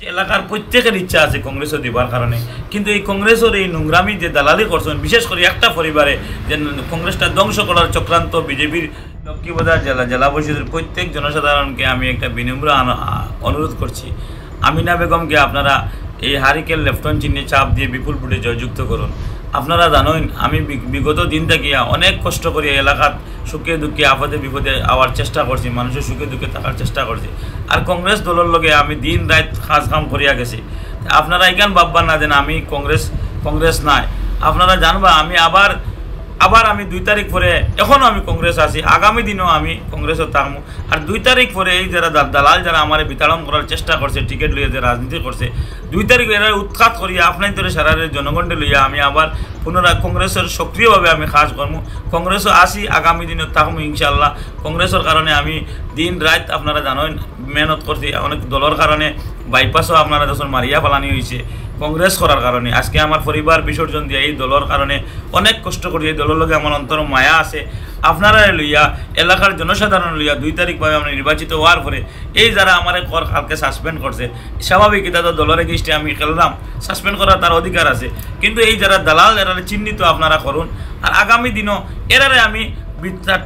এলাকার প্রত্যেকের ইচ্ছা আছে কংগ্রেসও দিবার কারণে, কিন্তু এই কংগ্রেসের এই নোংরামি যে দালালি করছেন, বিশেষ করে একটা পরিবারে যে কংগ্রেসটা ধ্বংস করার চক্রান্ত বিজেপির লক্ষ্মীবাজার জেলা পরিষদের প্রত্যেক জনসাধারণকে আমি একটা বিনম্র অনুরোধ করছি, আমিনা বেগমকে আপনারা এই হারিকেন লেফটন চিহ্নে চাপ দিয়ে বিপুল ভোটে জয়যুক্ত করুন। আপনারা জানেন আমি বিগত দিন থেকে অনেক কষ্ট করি এলাকার সুখে দুঃখে আপদে বিপদে আওয়ার চেষ্টা করছি, মানুষের সুখে দুঃখে থাকার চেষ্টা করছি। আর কংগ্রেস দলের লগে আমি দিন রাত কাজ কাম করিয়া গেছি। আপনারা এখান ভাববার না দেন আমি কংগ্রেস নাই, আপনারা জানবা আমি আবার আমি 2 তারিখ পরে এখনও আমি কংগ্রেস আছি, আগামী দিনও আমি কংগ্রেসও থাকবো। আর 2 তারিখ পরে এই যারা দালাল যারা আমার বিতাড়ন করার চেষ্টা করছে, টিকিট লইয়া যে রাজনীতি করছে, 2 তারিখ এরা উৎখাত করিয়া আপনার ধরে সারা জনগণকে লইয়া আমি আবার পুনরায় কংগ্রেসের সক্রিয়ভাবে আমি কাজ করবো। কংগ্রেসও আসি, আগামী দিনও থাকবো ইনশাল্লাহ। কংগ্রেসের কারণে আমি দিন রাত আপনারা জানেন মেহনত করছি, অনেক দলের কারণে বাইপাসও আপনারা যখন মারিয়া পালানি হয়েছে কংগ্রেস করার কারণে। আজকে আমার পরিবার বিসর্জন দিয়ে এই দলের কারণে অনেক কষ্ট করি, এই দলের লগে আমার অন্তর মায়া আছে। আপনারা লইয়া এলাকার জনসাধারণ লইয়া 2 তারিখ ভাবে আমরা নির্বাচিত হওয়ার পরে এই যারা আমার কালকে সাসপেন্ড করছে, স্বাভাবিক এটা তো দলের এগেইনস্টে আমি খেললাম, সাসপেন্ড করার তার অধিকার আছে, কিন্তু এই যারা দালাল এরা চিহ্নিত আপনারা করুন। আর আগামী দিনও এরারে আমি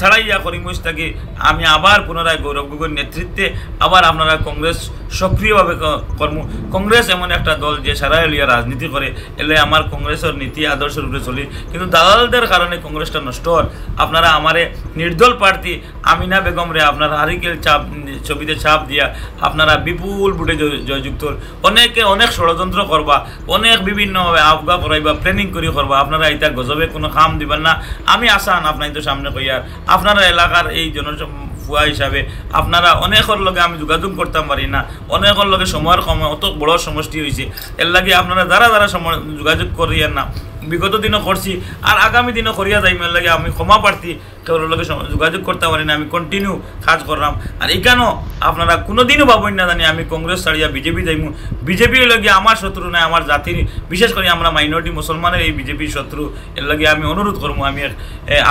ঠাড়াইয়া করি মুস্তাকি আমি আবার পুনরায় গৌরব গগৈর নেতৃত্বে আবার আপনারা কংগ্রেস সক্রিয়ভাবে কর্ম। কংগ্রেস এমন একটা দল যে সারা এলিয়া রাজনীতি করে, এলে আমার কংগ্রেসের নীতি আদর্শ রূপে চলি, কিন্তু দালালদের কারণে কংগ্রেসটা নষ্ট হয়। আপনারা আমারে নির্দল প্রার্থী আমিনা বেগম রে আপনারা হারিকেল ছবিতে চাপ দিয়া আপনারা বিপুল ভোটে জয়যুক্ত। অনেকে অনেক ষড়যন্ত্র করবা, অনেক বিভিন্নভাবে আফগা করাইবা, প্ল্যানিং করি করবা, আপনারা এটা গজবে কোনো কাম দিবেন না। আমি আসান আপনার তো সামনে কইয়ার আপনারা এলাকার এই ফুয়া হিসাবে আপনারা অনেকের লগে আমি যোগাযোগ করতাম পারি না, অনেকের লগে সময়ের অত বড় সমষ্টি হয়েছে, এর লাগে আপনারা যারা সময় যোগাযোগ করিয়ার না, বিগত দিনও করছি আর আগামী দিনও করিয়া যাইমের লাগে আমি ক্ষমা প্রার্থী, কেউর লগে যোগাযোগ করতে পারি না, আমি কন্টিনিউ কাজ করলাম। আর এখানেও আপনারা কোনোদিনও ভাবেন না জানি আমি কংগ্রেস ছাড়িয়া বিজেপি যাইমু। বিজেপি লগে আমার শত্রু নাই, আমার জাতির বিশেষ করে আমরা মাইনরিটি মুসলমানের এই বিজেপির শত্রু, এর লাগে আমি অনুরোধ করবো আমি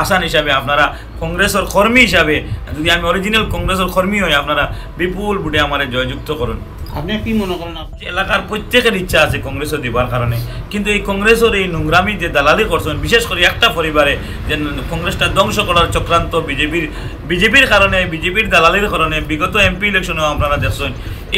আসান হিসাবে আপনারা কংগ্রেসের কর্মী হিসাবে যদি আমি অরিজিনাল কংগ্রেসের কর্মী হই আপনারা বিপুল ভোটে আমার জয়যুক্ত করুন। আপনি কি মনে করেন এলাকার প্রত্যেকের ইচ্ছা আছে কংগ্রেসও দিবার কারণে, কিন্তু এই কংগ্রেসের এই নোংরামি যে দালালি করছেন, বিশেষ করে একটা পরিবারে যে কংগ্রেসটা ধ্বংস করার চক্রান্ত বিজেপির কারণে, বিজেপির দালালির কারণে বিগত এমপি ইলেকশনেও আপনারা দেখছেন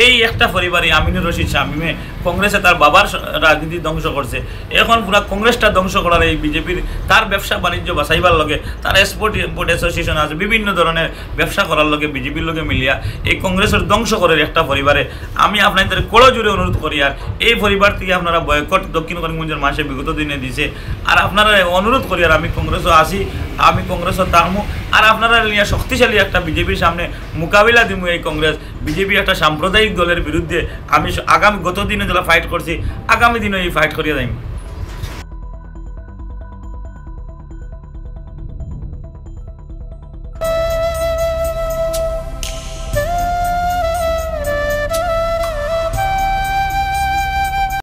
এই একটা পরিবারে আমিনুর রশিদ শামীমে কংগ্রেসে তার বাবার রাজনীতি ধ্বংস করছে। এখন পুরা কংগ্রেসটা ধ্বংস করার এই বিজেপির তার ব্যবসা বাণিজ্য বাঁচাইবার লগে তার এক্সপোর্ট ইম্পোর্ট অ্যাসোসিয়েশন আছে, বিভিন্ন ধরনের ব্যবসা করার লগে বিজেপির লগে মিলিয়া এই কংগ্রেসের ধ্বংস করার একটা পরিবারে আমি আপনাদের কোড়ো জুড়ে অনুরোধ করি। আর এই পরিবার থেকে আপনারা বয়কট দক্ষিণ করিমগঞ্জের মাসে বিগত দিনে দিছে, আর আপনারা অনুরোধ করি আর আমি কংগ্রেসও আসি, আমি কংগ্রেসও থাকবো। আর আপনারা নিয়ে শক্তিশালী একটা বিজেপির সামনে মোকাবিলা দিব। এই কংগ্রেস বিজেপি একটা সাম্প্রদায়িক দলের বিরুদ্ধে আমি গত দিনে যারা ফাইট করছি, আগামী দিনে এই ফাইট করিয়া যাই।